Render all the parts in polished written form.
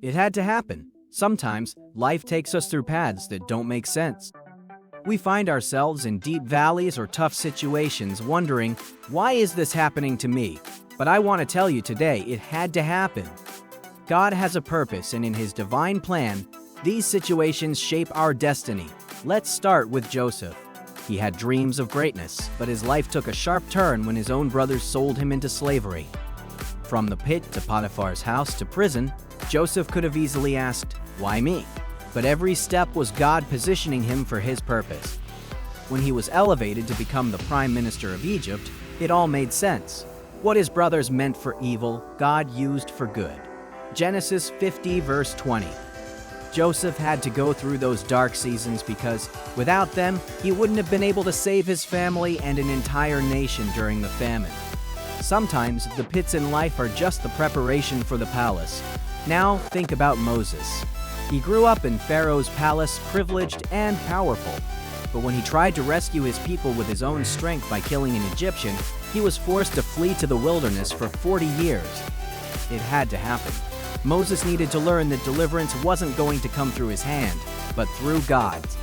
It had to happen. Sometimes, life takes us through paths that don't make sense. We find ourselves in deep valleys or tough situations wondering, why is this happening to me? But I want to tell you today, it had to happen. God has a purpose, and in His divine plan, these situations shape our destiny. Let's start with Joseph. He had dreams of greatness, but his life took a sharp turn when his own brothers sold him into slavery. From the pit to Potiphar's house to prison, Joseph could have easily asked, "Why me?" But every step was God positioning him for His purpose. When he was elevated to become the prime minister of Egypt, it all made sense. What his brothers meant for evil, God used for good. Genesis 50 verse 20. Joseph had to go through those dark seasons because, without them, he wouldn't have been able to save his family and an entire nation during the famine. Sometimes, the pits in life are just the preparation for the palace. Now, think about Moses. He grew up in Pharaoh's palace, privileged and powerful. But when he tried to rescue his people with his own strength by killing an Egyptian, he was forced to flee to the wilderness for 40 years. It had to happen. Moses needed to learn that deliverance wasn't going to come through his hand, but through God's.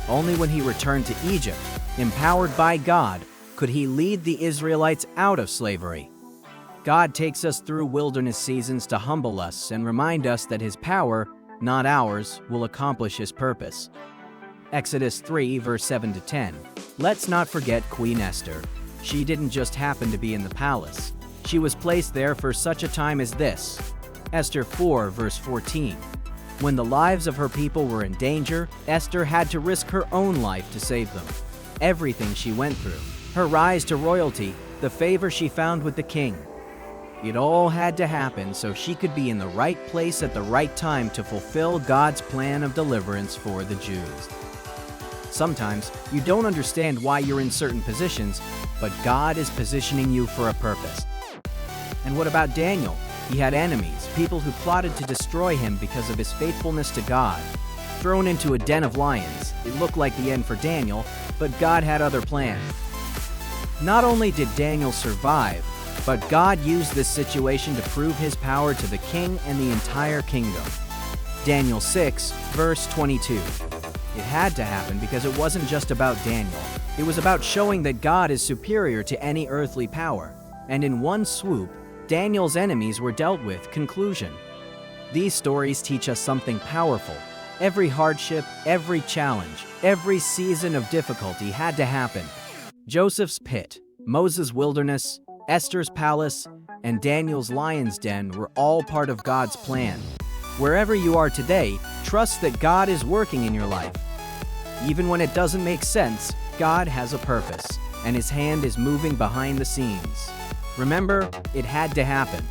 Only when he returned to Egypt, empowered by God, could he lead the Israelites out of slavery. God takes us through wilderness seasons to humble us and remind us that His power, not ours, will accomplish His purpose. Exodus 3 verse 7 to 10. Let's not forget Queen Esther. She didn't just happen to be in the palace. She was placed there for such a time as this. Esther 4 verse 14. When the lives of her people were in danger, Esther had to risk her own life to save them. Everything she went through, her rise to royalty, the favor she found with the king. It all had to happen so she could be in the right place at the right time to fulfill God's plan of deliverance for the Jews. Sometimes, you don't understand why you're in certain positions, but God is positioning you for a purpose. And what about Daniel? He had enemies, people who plotted to destroy him because of his faithfulness to God. Thrown into a den of lions, it looked like the end for Daniel, but God had other plans. Not only did Daniel survive, but God used this situation to prove His power to the king and the entire kingdom. Daniel 6, verse 22. It had to happen because it wasn't just about Daniel. It was about showing that God is superior to any earthly power. And in one swoop, Daniel's enemies were dealt with. Conclusion. These stories teach us something powerful. Every hardship, every challenge, every season of difficulty had to happen. Joseph's pit, Moses' wilderness, Esther's palace, and Daniel's lion's den were all part of God's plan. Wherever you are today, trust that God is working in your life. Even when it doesn't make sense, God has a purpose, and His hand is moving behind the scenes. Remember, it had to happen.